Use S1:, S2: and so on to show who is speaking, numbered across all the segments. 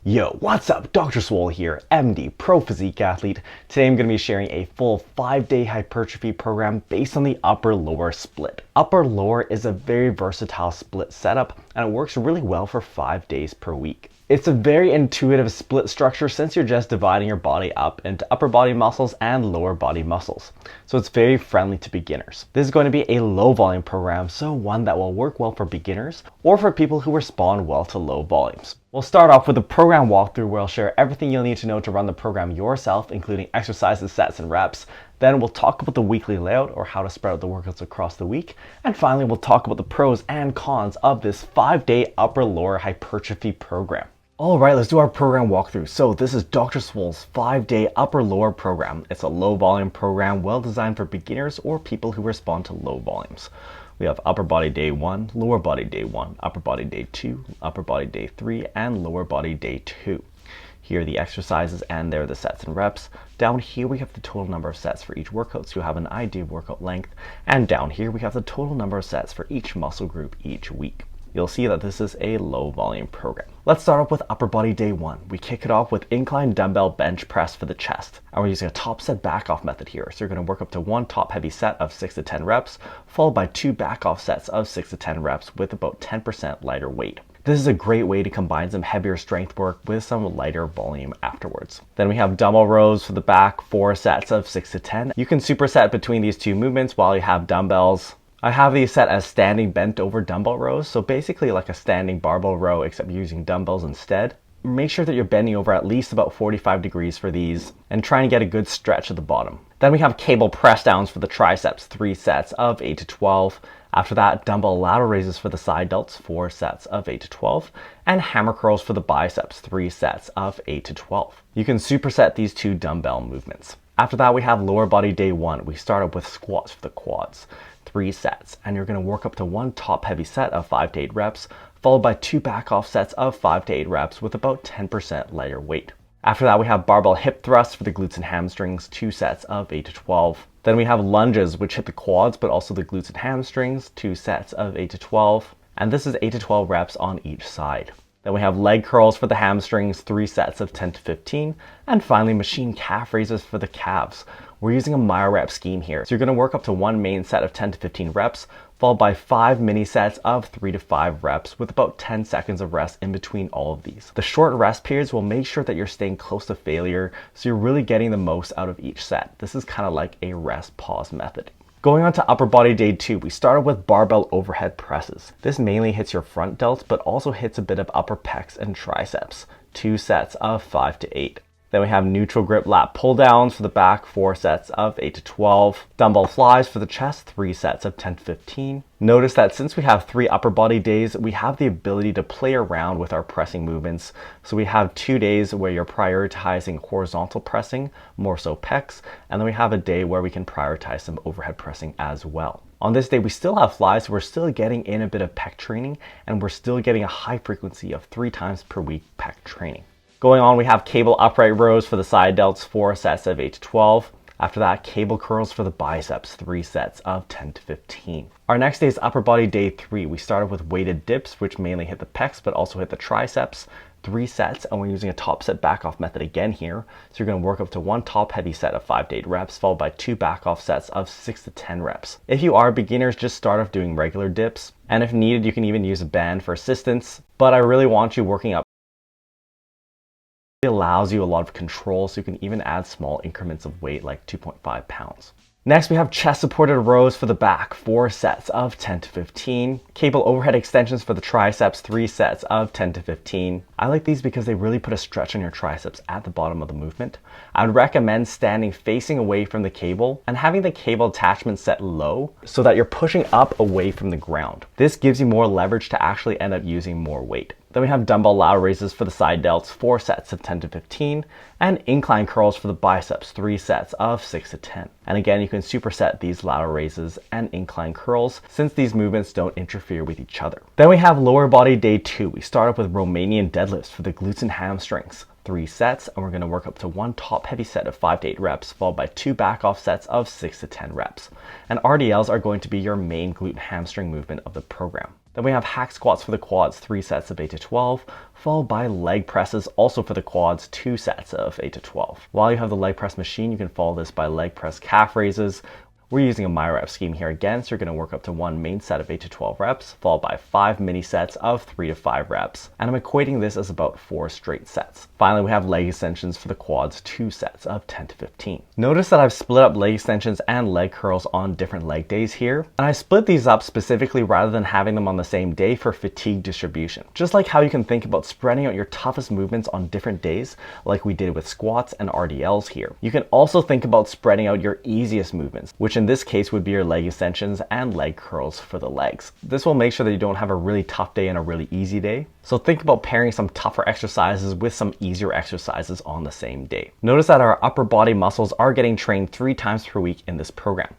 S1: Yo, what's up? Dr. Swole here, MD, pro physique athlete. Today I'm going to be sharing a full 5-day hypertrophy program based on the upper-lower split. Upper-lower is a very versatile split setup and it works really well for 5 days per week. It's a very intuitive split structure since you're just dividing your body up into upper body muscles and lower body muscles. So it's very friendly to beginners. This is going to be a low volume program, so one that will work well for beginners or for people who respond well to low volumes. We'll start off with a program walkthrough where I'll share everything you'll need to know to run the program yourself, including exercises, sets, and reps. Then we'll talk about the weekly layout or how to spread out the workouts across the week. And finally, we'll talk about the pros and cons of this 5-day upper-lower hypertrophy program. All right, let's do our program walkthrough. So this is Dr. Swole's 5-day upper-lower program. It's a low volume program well designed for beginners or people who respond to low volumes. We have upper body day 1, lower body day 1, upper body day 2, upper body day 3, and lower body day 2. Here are the exercises and there are the sets and reps. Down here we have the total number of sets for each workout, so you have an idea of workout length. And down here we have the total number of sets for each muscle group each week. You'll see that this is a low volume program. Let's start off with upper body day 1. We kick it off with incline dumbbell bench press for the chest. And we're using a top set back off method here. So you're going to work up to one top heavy set of 6 to 10 reps, followed by 2 back off sets of 6 to 10 reps with about 10% lighter weight. This is a great way to combine some heavier strength work with some lighter volume afterwards. Then we have dumbbell rows for the back, 4 sets of 6 to 10. You can superset between these two movements while you have dumbbells. I have these set as standing bent over dumbbell rows, so basically like a standing barbell row except using dumbbells instead. Make sure that you're bending over at least about 45 degrees for these and trying to get a good stretch at the bottom. Then we have cable press downs for the triceps, 3 sets of 8 to 12. After that, dumbbell lateral raises for the side delts, 4 sets of 8 to 12, and hammer curls for the biceps, 3 sets of 8 to 12. You can superset these two dumbbell movements. After that, we have lower body day 1. We start up with squats for the quads, 3 sets, and you're going to work up to one top heavy set of 5 to 8 reps, followed by 2 back off sets of 5 to 8 reps with about 10% lighter weight. After that, we have barbell hip thrusts for the glutes and hamstrings, 2 sets of 8 to 12. Then we have lunges, which hit the quads, but also the glutes and hamstrings, 2 sets of 8 to 12. And this is 8 to 12 reps on each side. Then we have leg curls for the hamstrings, 3 sets of 10 to 15. And finally, machine calf raises for the calves. We're using a myo rep scheme here. So you're going to work up to one main set of 10 to 15 reps, followed by 5 mini sets of 3 to 5 reps with about 10 seconds of rest in between all of these. The short rest periods will make sure that you're staying close to failure, so you're really getting the most out of each set. This is kind of like a rest pause method. Going on to upper body day 2, we started with barbell overhead presses. This mainly hits your front delts, but also hits a bit of upper pecs and triceps, 2 sets of 5 to 8. Then we have neutral grip lat pull downs for the back, 4 sets of 8 to 12. Dumbbell flies for the chest, 3 sets of 10 to 15. Notice that since we have 3 upper body days, we have the ability to play around with our pressing movements. So we have 2 days where you're prioritizing horizontal pressing, more so pecs, and then we have a day where we can prioritize some overhead pressing as well. On this day, we still have flies, so we're still getting in a bit of pec training, and we're still getting a high frequency of 3 times per week pec training. Going on, we have cable upright rows for the side delts, 4 sets of 8 to 12. After that, cable curls for the biceps, 3 sets of 10 to 15. Our next day is upper body day 3. We started with weighted dips, which mainly hit the pecs, but also hit the triceps, 3 sets, and we're using a top set back off method again here. So you're going to work up to one top heavy set of 5 to 8 reps, followed by 2 back off sets of 6 to 10 reps. If you are beginners, just start off doing regular dips, and if needed, you can even use a band for assistance, but I really want you working up. It allows you a lot of control, so you can even add small increments of weight like 2.5 pounds. Next, we have chest supported rows for the back, 4 sets of 10 to 15. Cable overhead extensions for the triceps, 3 sets of 10 to 15. I like these because they really put a stretch on your triceps at the bottom of the movement. I would recommend standing facing away from the cable and having the cable attachment set low so that you're pushing up away from the ground. This gives you more leverage to actually end up using more weight. Then we have dumbbell lateral raises for the side delts, 4 sets of 10 to 15, and incline curls for the biceps, 3 sets of 6 to 10. And again, you can superset these lateral raises and incline curls since these movements don't interfere with each other. Then we have lower body day 2. We start up with Romanian deadlifts for the glutes and hamstrings, 3 sets, and we're going to work up to one top heavy set of 5 to 8 reps, followed by 2 back off sets of 6 to 10 reps. And RDLs are going to be your main glute and hamstring movement of the program. Then we have hack squats for the quads, 3 sets of 8 to 12, followed by leg presses, also for the quads, 2 sets of 8 to 12. While you have the leg press machine, you can follow this by leg press calf raises. We're using a MyRep scheme here again, so you're going to work up to 1 main set of 8 to 12 reps, followed by 5 mini sets of 3 to 5 reps. And I'm equating this as about 4 straight sets. Finally, we have leg extensions for the quads, 2 sets of 10 to 15. Notice that I've split up leg extensions and leg curls on different leg days here. And I split these up specifically rather than having them on the same day for fatigue distribution. Just like how you can think about spreading out your toughest movements on different days, like we did with squats and RDLs here. You can also think about spreading out your easiest movements, which in this case would be your leg extensions and leg curls for the legs. This will make sure that you don't have a really tough day and a really easy day. So think about pairing some tougher exercises with some easier exercises on the same day. Notice that our upper body muscles are getting trained 3 times per week in this program.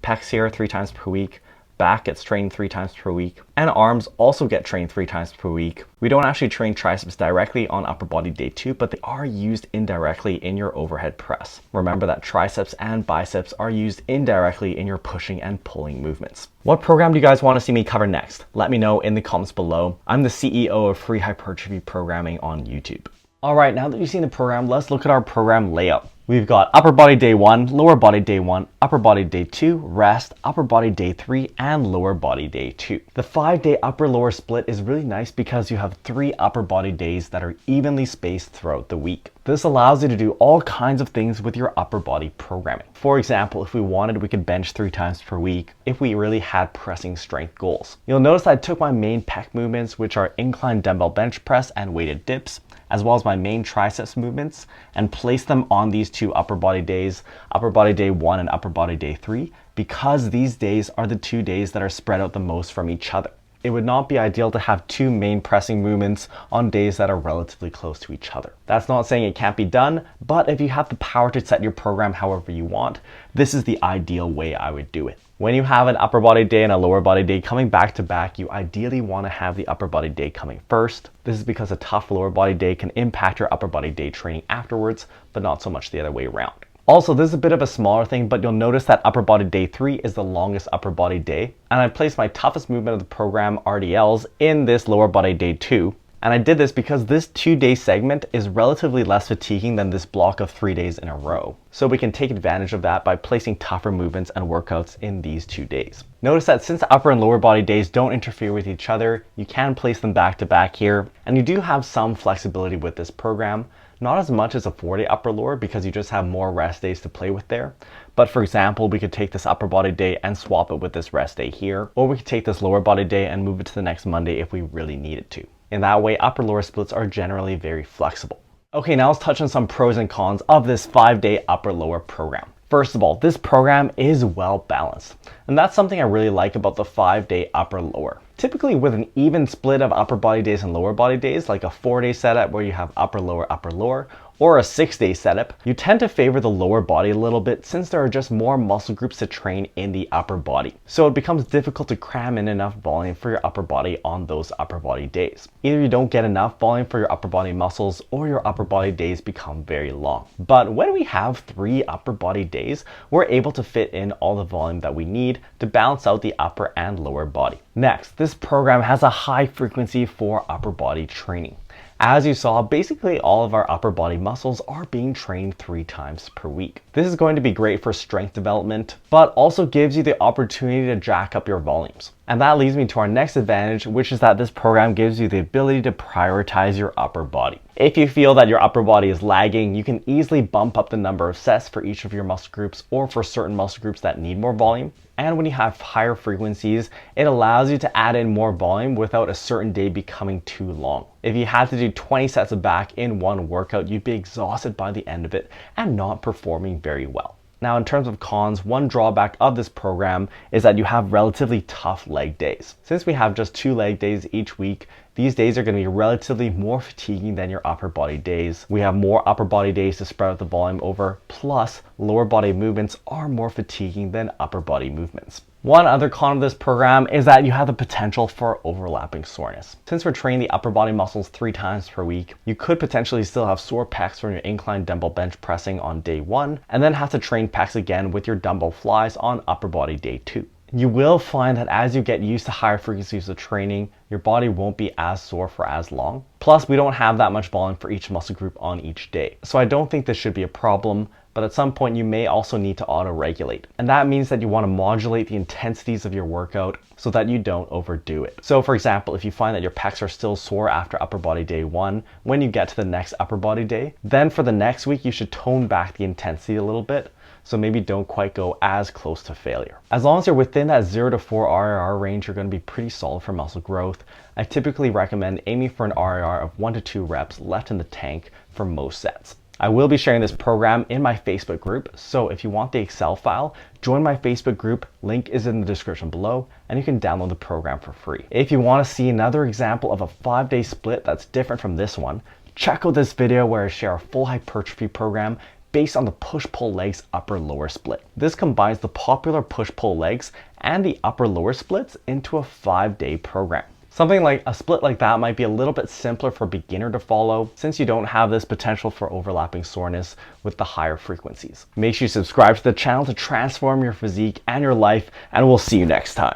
S1: Pecs here 3 times per week. Back gets trained 3 times per week, and arms also get trained 3 times per week. We don't actually train triceps directly on upper body day 2, but they are used indirectly in your overhead press. Remember that triceps and biceps are used indirectly in your pushing and pulling movements. What program do you guys want to see me cover next? Let me know in the comments below. I'm the CEO of Free Hypertrophy Programming on YouTube. Alright, now that you've seen the program, let's look at our program layout. We've got upper body day 1, lower body day 1, upper body day 2, rest, upper body day 3, and lower body day 2. The 5-day upper lower split is really nice because you have 3 upper body days that are evenly spaced throughout the week. This allows you to do all kinds of things with your upper body programming. For example, if we wanted, we could bench 3 times per week if we really had pressing strength goals. You'll notice that I took my main pec movements, which are incline dumbbell bench press and weighted dips, as well as my main triceps movements, and placed them on these 2 upper body days, upper body day 1 and upper body day 3, because these days are the 2 days that are spread out the most from each other. It would not be ideal to have 2 main pressing movements on days that are relatively close to each other. That's not saying it can't be done, but if you have the power to set your program however you want, this is the ideal way I would do it. When you have an upper body day and a lower body day coming back to back, you ideally want to have the upper body day coming first. This is because a tough lower body day can impact your upper body day training afterwards, but not so much the other way around. Also, this is a bit of a smaller thing, but you'll notice that upper body day 3 is the longest upper body day, and I placed my toughest movement of the program, RDLs, in this lower body day 2. And I did this because this 2-day segment is relatively less fatiguing than this block of 3 days in a row. So we can take advantage of that by placing tougher movements and workouts in these 2 days. Notice that since upper and lower body days don't interfere with each other, you can place them back to back here. And you do have some flexibility with this program. Not as much as a 4-day upper lower because you just have more rest days to play with there. But for example, we could take this upper body day and swap it with this rest day here. Or we could take this lower body day and move it to the next Monday if we really needed to. In that way, upper lower splits are generally very flexible. Okay, now let's touch on some pros and cons of this 5-day upper lower program. First of all, this program is well balanced. And that's something I really like about the 5-day upper lower. Typically with an even split of upper body days and lower body days, like a 4-day setup where you have upper lower, or a 6-day setup, you tend to favor the lower body a little bit since there are just more muscle groups to train in the upper body. So it becomes difficult to cram in enough volume for your upper body on those upper body days. Either you don't get enough volume for your upper body muscles or your upper body days become very long. But when we have 3 upper body days, we're able to fit in all the volume that we need to balance out the upper and lower body. Next, this program has a high frequency for upper body training. As you saw, basically all of our upper body muscles are being trained 3 times per week. This is going to be great for strength development, but also gives you the opportunity to jack up your volumes. And that leads me to our next advantage, which is that this program gives you the ability to prioritize your upper body. If you feel that your upper body is lagging, you can easily bump up the number of sets for each of your muscle groups or for certain muscle groups that need more volume. And when you have higher frequencies, it allows you to add in more volume without a certain day becoming too long. If you had to do 20 sets of back in one workout, you'd be exhausted by the end of it and not performing very well. Now, in terms of cons, one drawback of this program is that you have relatively tough leg days. Since we have just 2 leg days each week, these days are going to be relatively more fatiguing than your upper body days. We have more upper body days to spread out the volume over, plus lower body movements are more fatiguing than upper body movements. One other con of this program is that you have the potential for overlapping soreness. Since we're training the upper body muscles 3 times per week, you could potentially still have sore pecs from your incline dumbbell bench pressing on day 1, and then have to train pecs again with your dumbbell flies on upper body day 2. You will find that as you get used to higher frequencies of training, your body won't be as sore for as long. Plus, we don't have that much volume for each muscle group on each day. So I don't think this should be a problem, but at some point you may also need to auto-regulate. And that means that you want to modulate the intensities of your workout so that you don't overdo it. So for example, if you find that your pecs are still sore after upper body day 1, when you get to the next upper body day, then for the next week you should tone back the intensity a little bit. So maybe don't quite go as close to failure. As long as you're within that 0 to 4 RIR range, you're going to be pretty solid for muscle growth. I typically recommend aiming for an RIR of 1 to 2 reps left in the tank for most sets. I will be sharing this program in my Facebook group, so if you want the Excel file, join my Facebook group, link is in the description below, and you can download the program for free. If you want to see another example of a 5-day split that's different from this one, check out this video where I share a full hypertrophy program based on the push-pull legs upper-lower split. This combines the popular push-pull legs and the upper-lower splits into a 5-day program. Something like a split like that might be a little bit simpler for a beginner to follow since you don't have this potential for overlapping soreness with the higher frequencies. Make sure you subscribe to the channel to transform your physique and your life, and we'll see you next time.